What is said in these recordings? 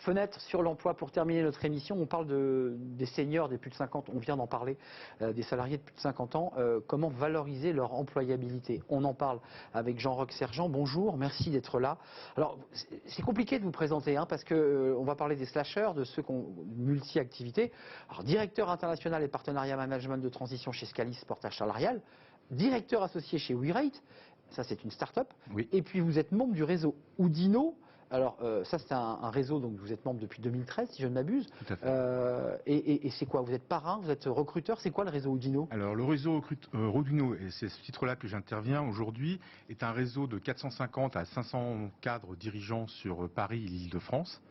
fenêtre sur l'emploi pour terminer notre émission. On parle des seniors, des plus de 50, on vient d'en parler, des salariés de plus de 50 ans. Comment valoriser leur employabilité? On en parle avec Jean-Roch Sergent. Bonjour, merci d'être là. Alors, c'est compliqué de vous présenter, hein, parce que on va parler des slashers, de ceux qui ont multi-activités. Alors, directeur international et partenariat management de transition chez Scalis Portage Salarial, directeur associé chez WeRate, ça c'est une start-up. Oui. Et puis vous êtes membre du réseau Oudino. Alors ça c'est un réseau, donc vous êtes membre depuis 2013 si je ne m'abuse. Tout à fait. Et c'est quoi? Vous êtes parrain, vous êtes recruteur, c'est quoi le réseau Oudino? Alors le réseau Oudino, et c'est ce titre-là que j'interviens aujourd'hui, est un réseau de 450 à 500 cadres dirigeants sur Paris et l'Île-de-France.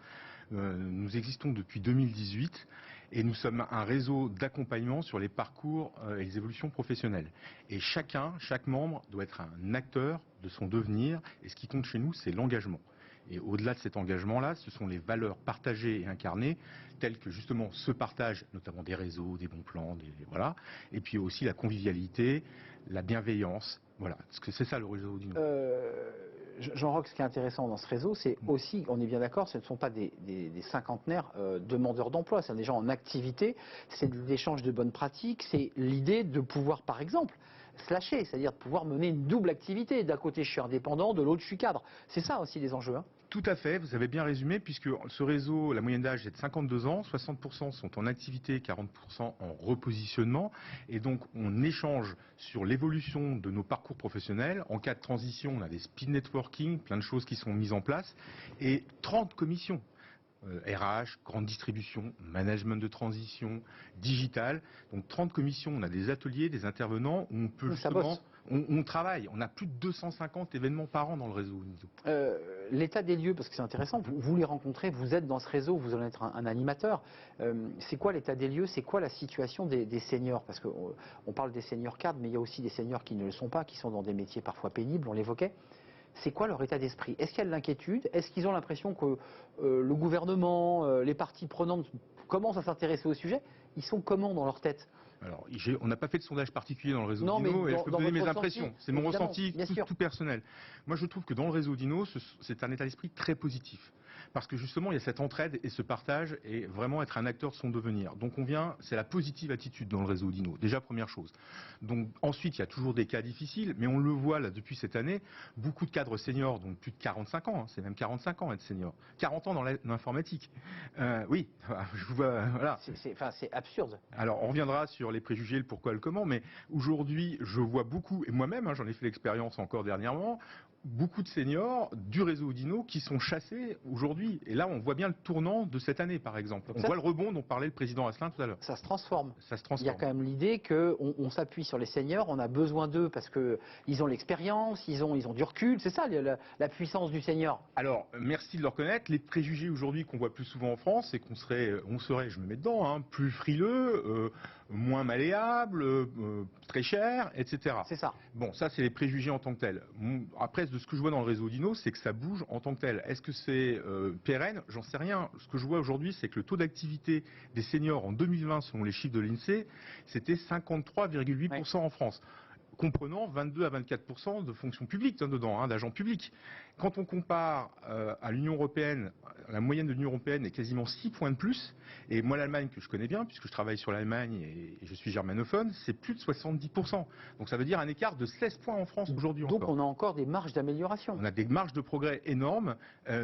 Nous existons depuis 2018 et nous sommes un réseau d'accompagnement sur les parcours et les évolutions professionnelles. Et chaque membre doit être un acteur de son devenir, et ce qui compte chez nous, c'est l'engagement. Et au-delà de cet engagement-là, ce sont les valeurs partagées et incarnées, telles que justement ce partage, notamment des réseaux, des bons plans, voilà, et puis aussi la convivialité, la bienveillance, voilà, parce que c'est ça le réseau Oudino. Jean-Roch, ce qui est intéressant dans ce réseau, c'est aussi, on est bien d'accord, ce ne sont pas des cinquantenaires demandeurs d'emploi, c'est des gens en activité, c'est de l'échange de bonnes pratiques, c'est l'idée de pouvoir, par exemple, slasher, c'est-à-dire de pouvoir mener une double activité. D'un côté, je suis indépendant, de l'autre, je suis cadre. C'est ça aussi les enjeux. Hein. Tout à fait, vous avez bien résumé, puisque ce réseau, la moyenne d'âge est de 52 ans, 60% sont en activité, 40% en repositionnement, et donc on échange sur l'évolution de nos parcours professionnels. En cas de transition, on a des speed networking, plein de choses qui sont mises en place, et 30 commissions. RH, grande distribution, management de transition, digital. Donc 30 commissions, on a des ateliers, des intervenants où on peut justement... On travaille, on a plus de 250 événements par an dans le réseau. L'état des lieux, parce que c'est intéressant, vous les rencontrez, vous êtes dans ce réseau, vous allez être un animateur. C'est quoi l'état des lieux? C'est quoi la situation des seniors? Parce qu'on parle des seniors cadres, mais il y a aussi des seniors qui ne le sont pas, qui sont dans des métiers parfois pénibles, on l'évoquait. C'est quoi leur état d'esprit? Est-ce qu'il y a de l'inquiétude? Est-ce qu'ils ont l'impression que le gouvernement, les parties prenantes commencent à s'intéresser au sujet? Ils sont comment dans leur tête? Alors, on n'a pas fait de sondage particulier dans le réseau non, Oudino, et je peux vous donner mes ressenti, impressions. C'est mon ressenti tout personnel. Moi, je trouve que dans le réseau Oudino, c'est un état d'esprit très positif. Parce que justement, il y a cette entraide et ce partage et vraiment être un acteur de son devenir. Donc c'est la positive attitude dans le réseau Oudino. Déjà, première chose. Donc ensuite, il y a toujours des cas difficiles, mais on le voit là depuis cette année, beaucoup de cadres seniors, donc plus de 45 ans, hein, c'est même 45 ans être senior. 40 ans dans l'informatique. Oui, je vous vois, voilà. C'est absurde. Alors, on reviendra sur les préjugés, le pourquoi, le comment, mais aujourd'hui, je vois beaucoup, et moi-même, hein, j'en ai fait l'expérience encore dernièrement, beaucoup de seniors du réseau Oudino qui sont chassés aujourd'hui. Et là, on voit bien le tournant de cette année, par exemple. On voit le rebond dont parlait le président Asselin tout à l'heure. Ça se transforme. Ça se transforme. Il y a quand même l'idée qu'on s'appuie sur les seniors, on a besoin d'eux parce qu'ils ont l'expérience, ils ont du recul. C'est ça la puissance du senior. Alors, merci de le reconnaître. Les préjugés aujourd'hui qu'on voit plus souvent en France, c'est qu'on serait, je me mets dedans, hein, plus frileux, moins malléable, très cher, etc. C'est ça. Bon, ça, c'est les préjugés en tant que tels. Après, de ce que je vois dans le réseau Oudino, c'est que ça bouge en tant que tel. Est-ce que c'est pérenne? J'en sais rien. Ce que je vois aujourd'hui, c'est que le taux d'activité des seniors en 2020, selon les chiffres de l'INSEE, c'était 53,8% en France, comprenant 22 à 24% de fonctions publiques dedans, hein, d'agents publics. Quand on compare à l'Union européenne, la moyenne de l'Union européenne est quasiment 6 points de plus. Et moi, l'Allemagne, que je connais bien, puisque je travaille sur l'Allemagne et je suis germanophone, c'est plus de 70%. Donc ça veut dire un écart de 16 points en France aujourd'hui encore. Donc on a encore des marges d'amélioration. On a des marges de progrès énormes,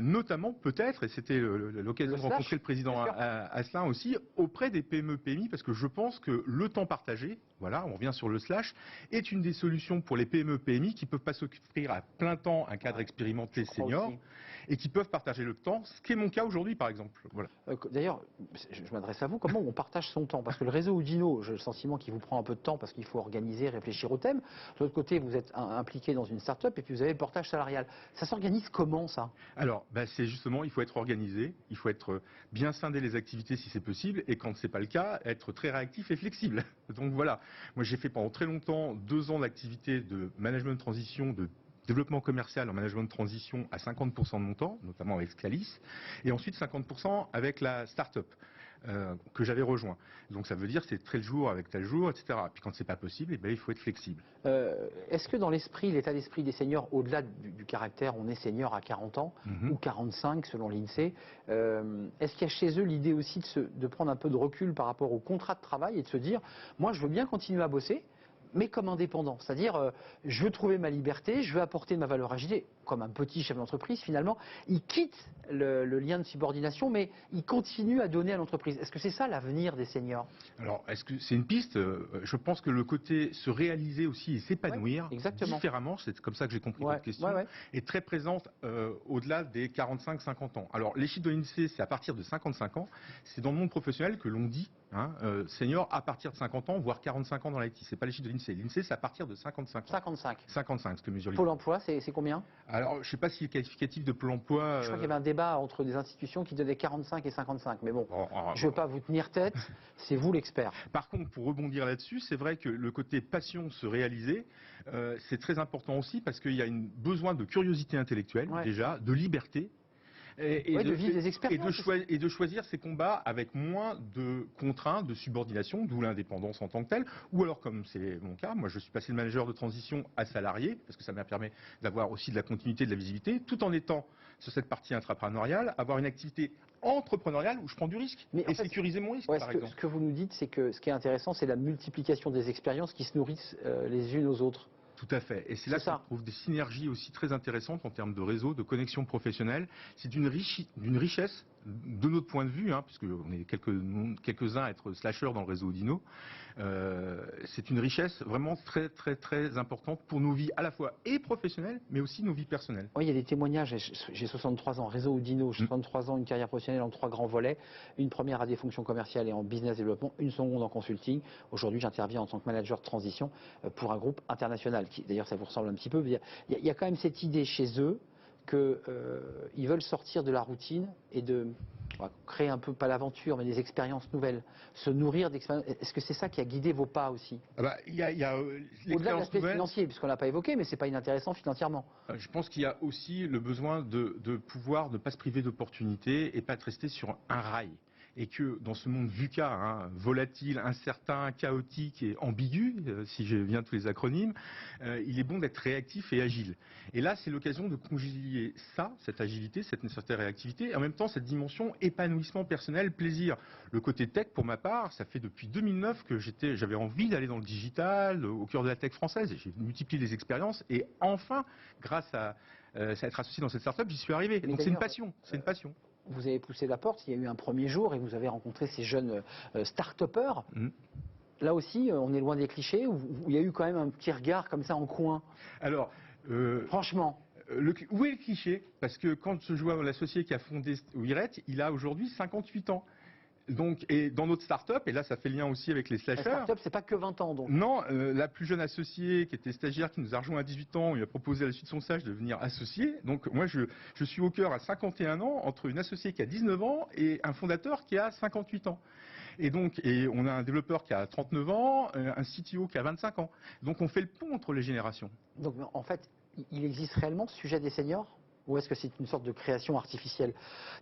notamment peut-être, et c'était l'occasion de rencontrer le président Asselin aussi, auprès des PME-PMI, parce que je pense que le temps partagé, voilà, on revient sur le slash, est une des solutions pour les PME-PMI qui ne peuvent pas s'offrir à plein temps un cadre expérimenté senior et qui peuvent partager le temps, ce qui est mon cas aujourd'hui par exemple. Voilà. D'ailleurs, je m'adresse à vous, comment on partage son temps? Parce que le réseau Oudino, j'ai le sentiment qu'il vous prend un peu de temps parce qu'il faut organiser, réfléchir au thème. De l'autre côté, vous êtes impliqué dans une start-up et puis vous avez le portage salarial. Ça s'organise comment ça? Alors, c'est justement, il faut être organisé, il faut être bien scinder les activités si c'est possible et quand c'est pas le cas, être très réactif et flexible. Donc voilà, moi j'ai fait pendant très longtemps 2 ans d'activité de management de transition, de développement commercial en management de transition à 50% de mon temps, notamment avec Scalis, et ensuite 50% avec la start-up. que j'avais rejoint. Donc ça veut dire c'est tel jour avec tel jour, etc. Puis quand c'est pas possible, eh ben, il faut être flexible. Est-ce que dans l'état d'esprit des seniors, au-delà du caractère, on est senior à 40 ans ou 45 selon l'INSEE, est-ce qu'il y a chez eux l'idée aussi de prendre un peu de recul par rapport au contrat de travail et de se dire, moi je veux bien continuer à bosser, mais comme indépendant, c'est-à-dire je veux trouver ma liberté, je veux apporter ma valeur ajoutée, comme un petit chef d'entreprise finalement, il quitte le lien de subordination, mais il continue à donner à l'entreprise. Est-ce que c'est ça l'avenir des seniors? Alors, est-ce que c'est une piste? Je pense que le côté se réaliser aussi et s'épanouir différemment, c'est comme ça que j'ai compris votre question, est très présente au-delà des 45-50 ans. Alors, les chiffres de l'INSEE, c'est à partir de 55 ans. C'est dans le monde professionnel que l'on dit senior à partir de 50 ans, voire 45 ans dans l'IT. C'est pas les chiffres de l'INSEE. L'INSEE, c'est à partir de 55 ans. 55, ce que mesure l'INSEE. Pôle emploi, c'est combien? Alors, je ne sais pas si le qualificatif de Pôle emploi... Je crois qu'il y avait un débat entre des institutions qui donnaient 45 et 55. Mais bon, je ne veux pas vous tenir tête, c'est vous l'expert. Par contre, pour rebondir là-dessus, c'est vrai que le côté passion, se réaliser, c'est très important aussi parce qu'il y a un besoin de curiosité intellectuelle, déjà, de liberté. De vivre des expériences. Et de choisir ses combats avec moins de contraintes, de subordination, d'où l'indépendance en tant que telle. Ou alors, comme c'est mon cas, moi je suis passé de manager de transition à salarié, parce que ça m'a permis d'avoir aussi de la continuité, de la visibilité, tout en étant sur cette partie intrapreneuriale, avoir une activité entrepreneuriale où je prends du risque et sécuriser mon risque, par exemple. Ce que vous nous dites, c'est que ce qui est intéressant, c'est la multiplication des expériences qui se nourrissent les unes aux autres. Tout à fait. Et c'est là qu'on trouve des synergies aussi très intéressantes en termes de réseau, de connexion professionnelle. C'est d'une richesse, de notre point de vue, puisqu'on est quelques-uns à être slasheurs dans le réseau Audino. C'est une richesse vraiment très, très, très importante pour nos vies à la fois et professionnelles, mais aussi nos vies personnelles. Oui, il y a des témoignages. J'ai 63 ans, réseau Audino, j'ai 63 ans, une carrière professionnelle en 3 grands volets. Une première à des fonctions commerciales et en business développement, une seconde en consulting. Aujourd'hui, j'interviens en tant que manager de transition pour un groupe international. D'ailleurs, ça vous ressemble un petit peu. Il y a quand même cette idée chez eux qu'ils veulent sortir de la routine et de créer un peu, pas l'aventure, mais des expériences nouvelles, se nourrir d'expériences. Est-ce que c'est ça qui a guidé vos pas aussi? Au-delà de l'aspect financier, puisqu'on ne l'a pas évoqué, mais c'est pas inintéressant financièrement. Je pense qu'il y a aussi le besoin de pouvoir ne pas se priver d'opportunités et pas de rester sur un rail. Et que dans ce monde VUCA, volatile, incertain, chaotique et ambigu, si je viens de tous les acronymes, il est bon d'être réactif et agile. Et là, c'est l'occasion de concilier ça, cette agilité, cette certaine réactivité, et en même temps cette dimension épanouissement personnel, plaisir. Le côté tech, pour ma part, ça fait depuis 2009 que j'avais envie d'aller dans le digital, au cœur de la tech française. J'ai multiplié les expériences et enfin, grâce à être associé dans cette start-up, j'y suis arrivé. Donc c'est une passion, c'est une passion. Vous avez poussé la porte, il y a eu un premier jour et vous avez rencontré ces jeunes start-upers. Là aussi, on est loin des clichés, où il y a eu quand même un petit regard comme ça en coin. Alors, franchement. Où est le cliché? Parce que quand je vois l'associé qui a fondé Wiret, il a aujourd'hui 58 ans. Donc, et dans notre start-up, et là ça fait lien aussi avec les slashers. La start-up, c'est pas que 20 ans donc. Non, la plus jeune associée qui était stagiaire, qui nous a rejoint à 18 ans, on lui a proposé à la suite de son stage de devenir associé. Donc moi je suis au cœur à 51 ans entre une associée qui a 19 ans et un fondateur qui a 58 ans. Et on a un développeur qui a 39 ans, un CTO qui a 25 ans. Donc on fait le pont entre les générations. Donc en fait, il existe réellement ce sujet des seniors ? Ou est-ce que c'est une sorte de création artificielle?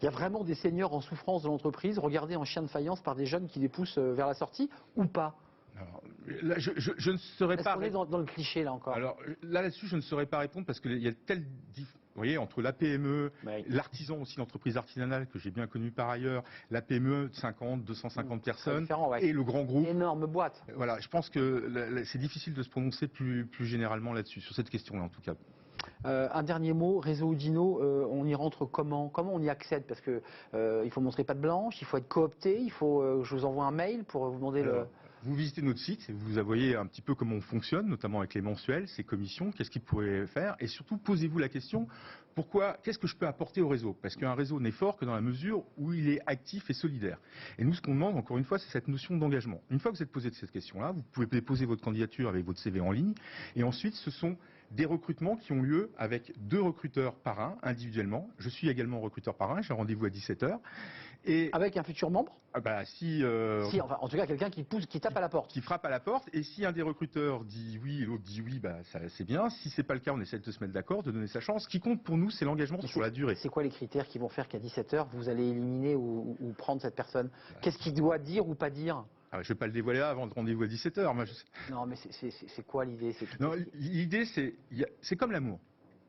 Il y a vraiment des seniors en souffrance de l'entreprise, regardés en chien de faïence par des jeunes qui les poussent vers la sortie, ou pas? Alors, là, je ne saurais pas. Est-ce qu'on est dans le cliché là encore? Alors là-dessus, je ne saurais pas répondre parce qu'il y a vous voyez, entre la PME, l'artisan aussi, l'entreprise artisanale que j'ai bien connue par ailleurs, la PME de 50, 250 personnes et le grand groupe. Énorme boîte. Voilà, je pense que c'est difficile de se prononcer plus généralement là-dessus, sur cette question-là en tout cas. Un dernier mot, réseau Audino, on y rentre comment on y accède? Parce que il faut montrer patte blanche, il faut être coopté, il faut je vous envoie un mail pour vous demander Vous visitez notre site, vous voyez un petit peu comment on fonctionne, notamment avec les mensuels, ces commissions, qu'est-ce qu'ils pourraient faire, et surtout posez-vous la question, qu'est-ce que je peux apporter au réseau? Parce qu'un réseau n'est fort que dans la mesure où il est actif et solidaire. Et nous, ce qu'on demande, encore une fois, c'est cette notion d'engagement. Une fois que vous êtes posé de cette question-là, vous pouvez déposer votre candidature avec votre CV en ligne, et ensuite, ce sont des recrutements qui ont lieu avec 2 recruteurs par un, individuellement. Je suis également recruteur par un, j'ai rendez-vous à 17h. Et Avec un futur membre? si, Enfin, en tout cas, quelqu'un qui tape à la porte. qui frappe à la porte, et si un des recruteurs dit oui et l'autre dit oui, c'est bien. Si c'est pas le cas, on essaie de se mettre d'accord, de donner sa chance. Ce qui compte pour nous, c'est l'engagement sur la durée. C'est quoi les critères qui vont faire qu'à 17h, vous allez éliminer ou prendre cette personne? Qu'est-ce qu'il doit dire ou pas dire? Je ne vais pas le dévoiler avant le rendez-vous à 17h. Non, mais c'est quoi l'idée? L'idée, c'est comme l'amour.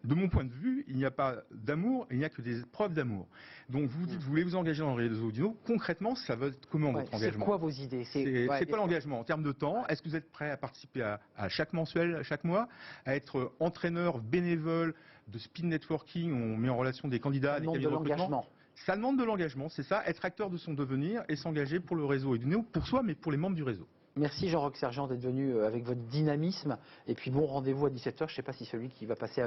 De mon point de vue, il n'y a pas d'amour, il n'y a que des preuves d'amour. Donc vous dites, vous voulez vous engager dans les réseaux Oudinot, concrètement, ça va être comment votre engagement? C'est quoi vos idées? C'est quoi l'engagement en termes de temps? Est-ce que vous êtes prêt à participer à chaque mensuel, chaque mois, à être entraîneur bénévole de speed networking? On met en relation des candidats, des cabinets de recrutement. Ça demande de l'engagement, c'est ça, être acteur de son devenir et s'engager pour le réseau Oudinot, pour soi, mais pour les membres du réseau. Merci Jean-Roch Sergent d'être venu avec votre dynamisme. Et puis bon rendez-vous à 17h. Je ne sais pas si celui qui va passer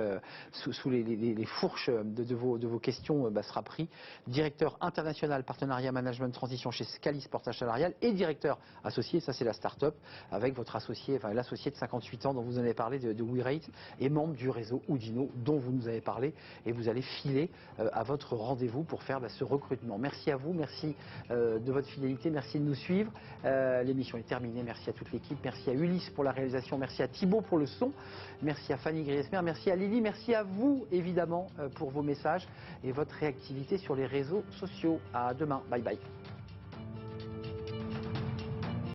sous les fourches de vos questions sera pris. Directeur international partenariat management transition chez Scalis Portage Salarial et directeur associé, ça c'est la start-up, avec votre associé, enfin l'associé de 58 ans dont vous en avez parlé de WeRate et membre du réseau Oudinot dont vous nous avez parlé. Et vous allez filer à votre rendez-vous pour faire ce recrutement. Merci à vous, merci de votre fidélité, merci de nous suivre. L'émission est terminée. Merci à toute l'équipe, merci à Ulysse pour la réalisation, merci à Thibaut pour le son, merci à Fanny Griesmer, merci à Lily, merci à vous évidemment pour vos messages et votre réactivité sur les réseaux sociaux. À demain, bye bye.